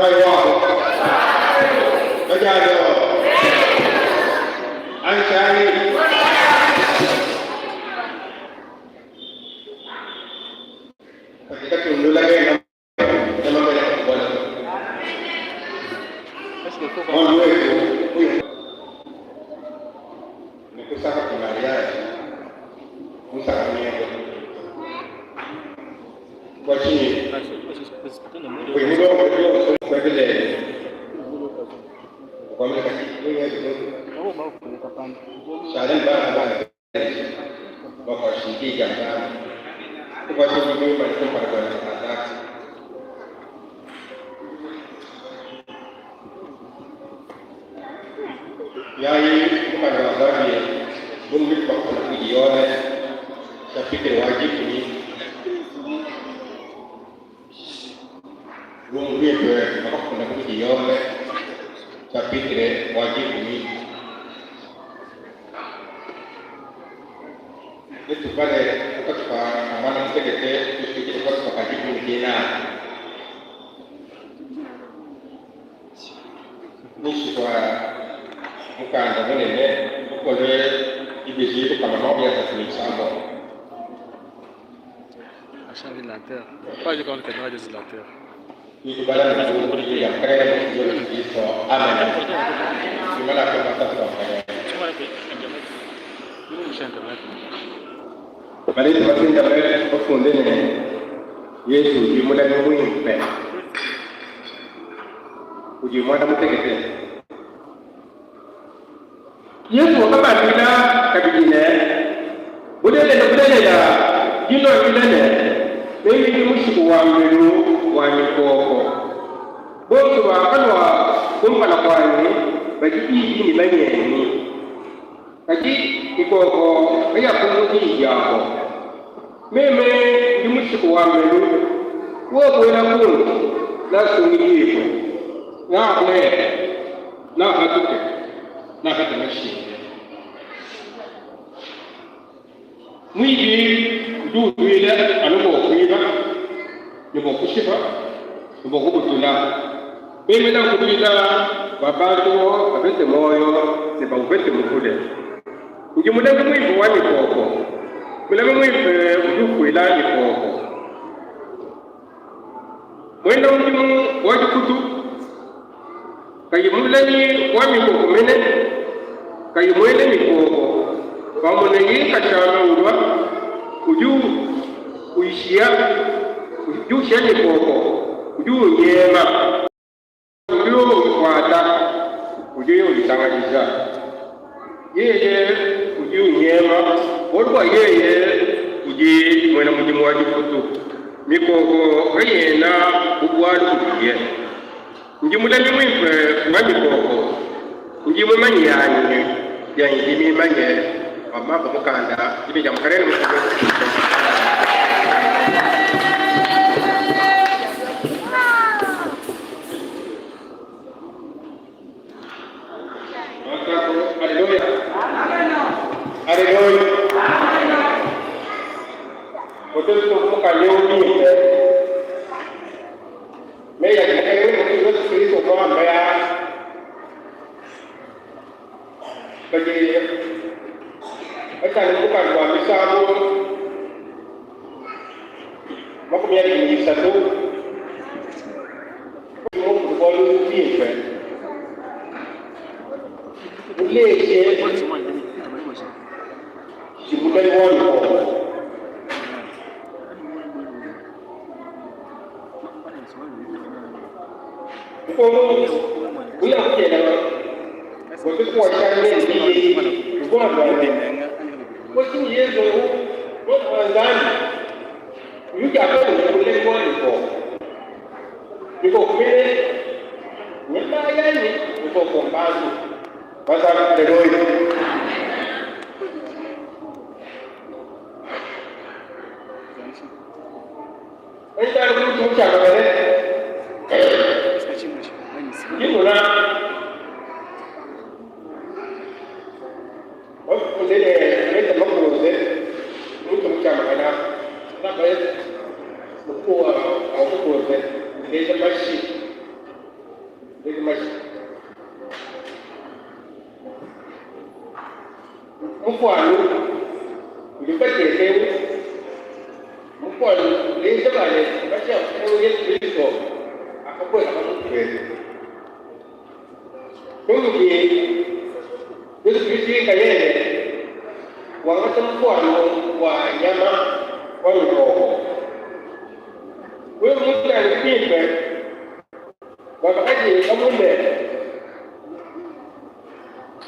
mai wa có cha rồi anh trai kita tunggu lagi dalam banyak bulan on way ni kusaka kunaria kusaka ni kwa chini kwa hivyo kwa vile kwa mimi Saling barang bapak sini jangan buat ini macam pada kata yang pada lagi mungkin bapak video saya pikir wajib ini mungkin bapak pernah video saya pikir wajib ini itu pada ketika mana kita itu ketika kita mungkinnya ini sebuah bukan dengan ini boleh dibeli kalau mau biasa sendiri sama. Achat ventilateur. Pas du compte que nous avons des ventilateurs. Itu barang yang keren yang bisa aman. Gimana kalau kita tahu? Cuma ada ini internet. Bali seperti internet profunde ini, Yesus dimulai mengumumkan, uji mana mesti kita. Yesus apa kita kabinnya, boleh ya, jino kita ni, memang mesti wami koko. Bos kan kumpul apa bagi ini banyak ini. Kaji ikoko kaya kunguti yako meme ndimusiku wa melu wo kwena kun la sungiiko na kwe na hatuke na hata mashi mwiji ndu twile aluko kwiba nuko kushiba nuko kubutula meme na kubita babato abete moyo seba ubete mukule ngi mulanga mwivu wani koko mulanga mwivu ujukwila ikoko mwenda mjimu wajikutu kayi mulani wami koko mene kayi mwele mikoko pamone yi kachana ulwa uju uishia uju shani koko uju nyema uju wata uju ulitangajiza yeye uji nyema wolwa yeye uji mwena mujimu wa jikutu mikoko kayena ubwalu kujiye njimula nimwife kuba mikoko njimwe manyani yanjimi manye amapa mukanda ibe jamukarene mukoko Betul tu bukan Yahudi. Mereka ini mungkin seperti orang bayar. Bagi mereka bukan buat misal. Maka menjadi ini satu. Semua boleh tiap. Boleh je. Sibukan orang. Bila kita dah, waktu kuasa ni di, bukan apa ni. Waktu ni tu, bukan zaman. You jangan boleh buat itu. Itu kene, ni mana ni? Itu kompas. Pasal terus. Kita harus cuci apa ni? Itu lah. Oh, kita mahu ni, kita macam mana? Nak bayar, buku, aku buat ni, dia masih mais mufano ulipekeke mufano lenza bale bacha Yesu Kristo akakwenda kumkweli kungi Yesu Kristo kayene wakati mfano wa nyama wa ukoko wewe mtu anipime wakati kama mbele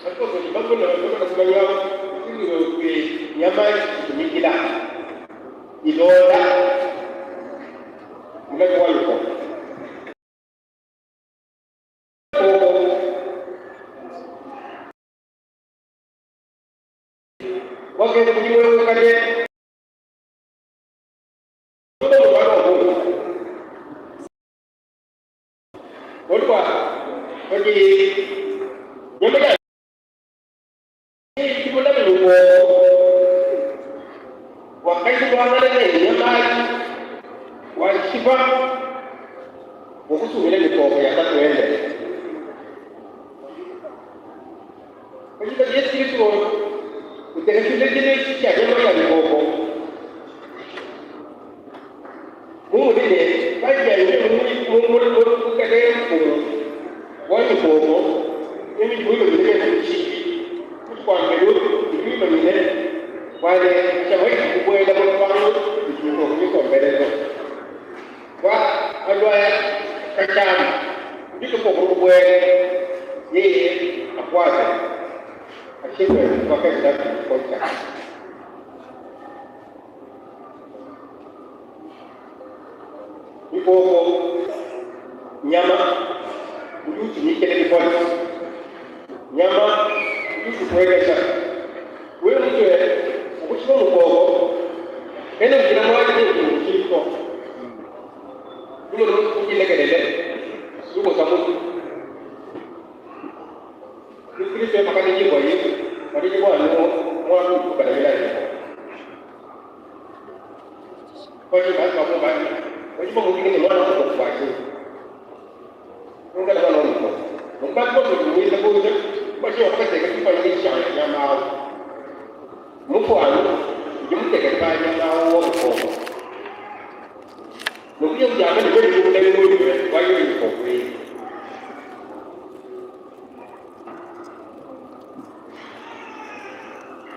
hapo kwa sababu na sababu yao ili nyama itumikila idola umekuwa yuko wakati kujiwewe kade wakati wanalele nyamaji washiba wakusubira mikoko yakatwende katika Yesu Kristo utekelezaji kile cha jambo la mikoko Mungu ndiye kaja yule Mungu kadere mfumo wa mikoko mimi ndio ndio kushiki kwa mbele ndio ndio wale shawahi kukwenda kwa mfano ndio mbelezo kwa alwaya kachana ndio kwa kubwe yeye akwaza ashikwe kwa kazi yake kwa chama ipo nyama ujuzi ni kile kwa nyama ujuzi kueleza wewe mtu ukishika mkogo ene mjina mwaje ni mshiko ndio kile kelele sio sababu Kristo makani jibu Yesu bali jibu mwana kwa dalili yake kwa hiyo basi kwa basi kwa hiyo mwingine ni mwana kwa basi ndio kama ndio mkapo ndio ni sababu kwa hiyo wakati kifanya ya mao mufano jumtekekanya nawo mkono ndio jambo ndio ndio kwa hiyo iko kweli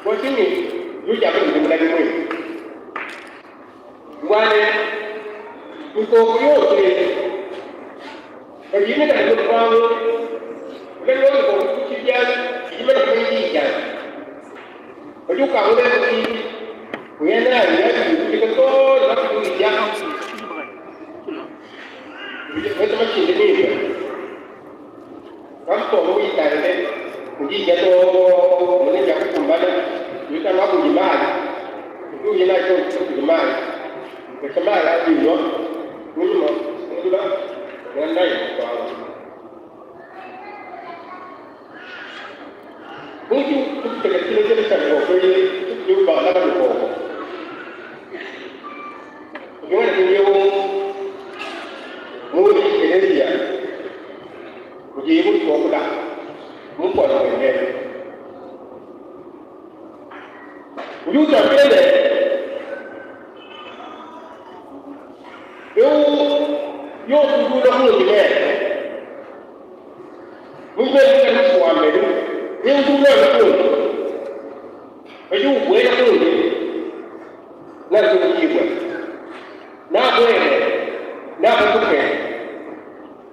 kwa chini ndio jambo ndio ndio wale mko yote kwa hiyo ndio kwa ndio kwa kujijali ndio kujijali Ojo ka ule ni kuenda ya kuliko na kuingia ndio kama chini kama wewe tayari kuingia to mwenye ya kukumbana ndio kama kujimali ndio inacho kujimali kwa sababu ndio ndio ndio kwa Mungkin kecil-kecil kan kopi itu bahkan kopi. Gimana dia mau Indonesia, uji kopi dah, mumpun orang ini. Uji tapi ada, yo tujuh dah mula ni. Mungkin kita suami itu. Yang juga itu, baju gue itu, nasi kecil, nak gue, nak bentuk ke,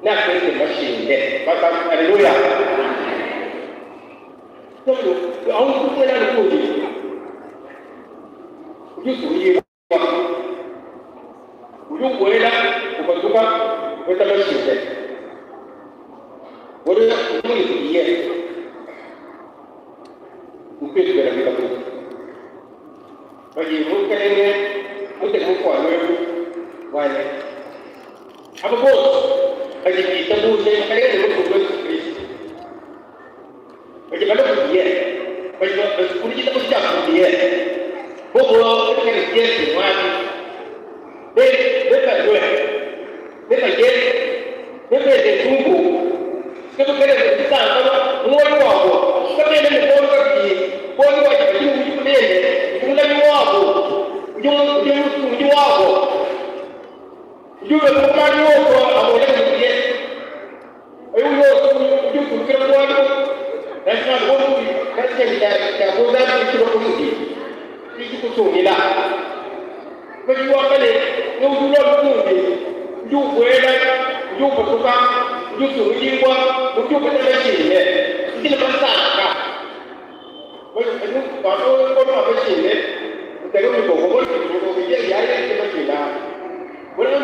nak bentuk mesin deh, macam ada dua. Tahu, orang tu pun ada tu. Ujuk gue lah, bentuk mesin deh. Boleh itu dia. Mungkin juga kita pun. Bagi mungkin ini, mungkin mukuan itu, banyak. Apa pun, bagi kita pun saya kaya dengan berbuat Kristo. Bagi mana pun dia, bagi pun kita pun siap pun dia. Bobo kita kan dia semua. Dia tak jual, dia tak jual, dia tak tunggu. ujumbe kumani wako aboleka kuye ayuyo ujumbe kukira kwako nasema ngomu katika ya boza kilo kumudi kiki kusungila kwa kale ni udulo kumudi ujukwela ujukutuka ujusungibwa ujukutele kile basaka wewe ndio bado kwa mabashine ndio ni bogo ndio ya ile kile wewe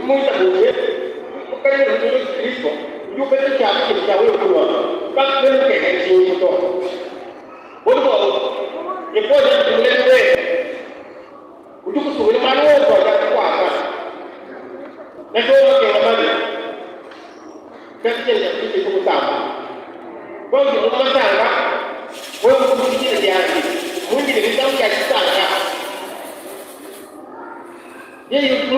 mmoja mmoja ukali ndio Kristo ndio pete chake cha wewe kwa basi ndio kile kitu wewe ni poja tumelele ujukusuwe mano kwa kwa na ndio kwa mali katika kitu kutama wewe ndio unataka wewe kufikia yake mwingine ni sawa ya kisasa yeye yuko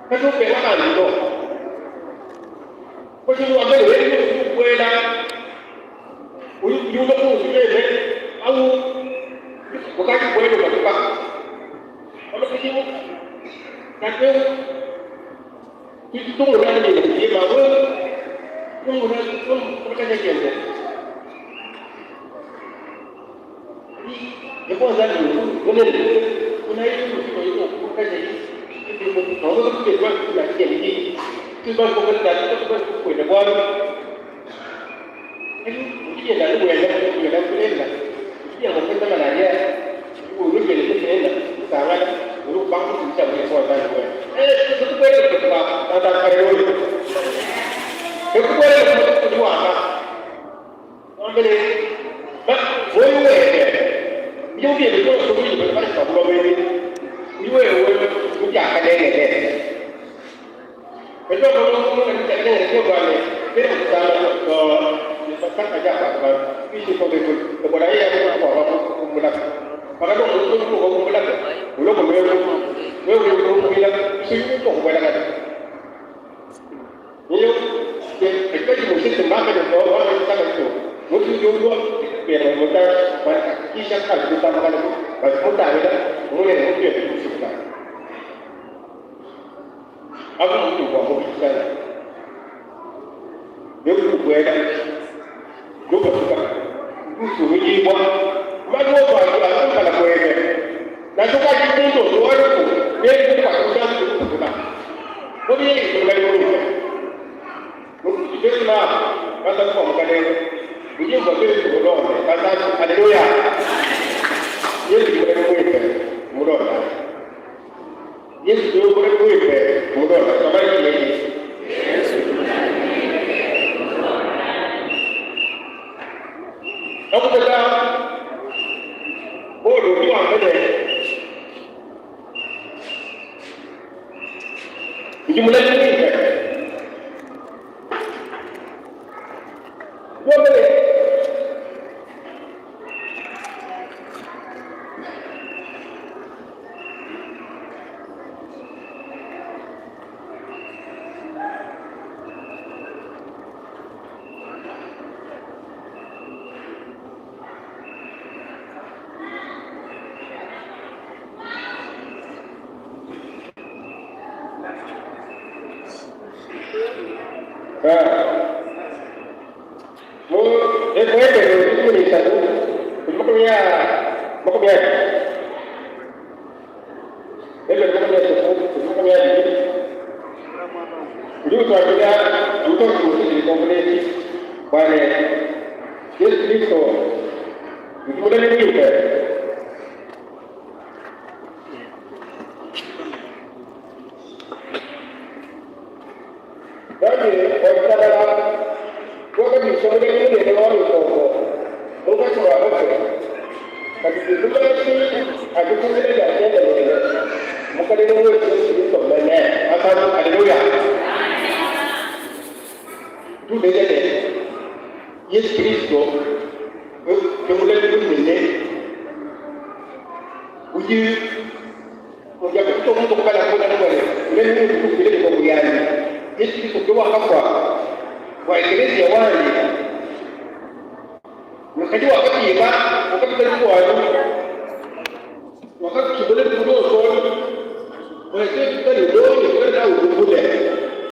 kama kwa mali ndio kwa hiyo ambaye wewe kwenda uyuko kusiwe au wakati kwenda kwa kama kitu na kwa kitu tu ndio ni wewe unataka kiende ni kwa sababu unaishi kwa Kalau kita buat lagi ni, kita bukan kita bukan buat. Ini dia dah buat dah boleh lah. Dia mungkin tak mana dia, urut jadi tu lah. Sangat urut bangku bisa boleh buat dah. Itu boleh kita ada kaya. Itu boleh kita buat lah. Ambil, boleh. Dia dia tu semua boleh pasal boleh. Iwe kuja kadenge betul kalau kita kadenge dia boleh kita kalau dipakai aja apa isi kau betul kemudian yang apa kemudian maka tu kemudian belum bilang isi itu kemudian ada ini kita di musim semakin orang kita itu musim dulu biar kita kisah kalau kita makan bagi kita ada mulai mungkin sudah aku itu bawa kita dia itu buat juga itu lagi buat mana buat kalau kalau buat dan juga itu dua itu dia itu buat sudah sudah boleh boleh mungkin dia lah kata kau kata dia buat itu boleh kata haleluya Yesu boleh mudona. Yesu boleh mudona. Sampai ini. Yesu. Aku kata, oh dulu apa ni? Jumlah ini. Boleh. Yesus Kristo kemudian itu uji ujian itu untuk pada bulan ini itu bila kemudian Yesus Kristo keluar apa wa igreja wali mkajua wakati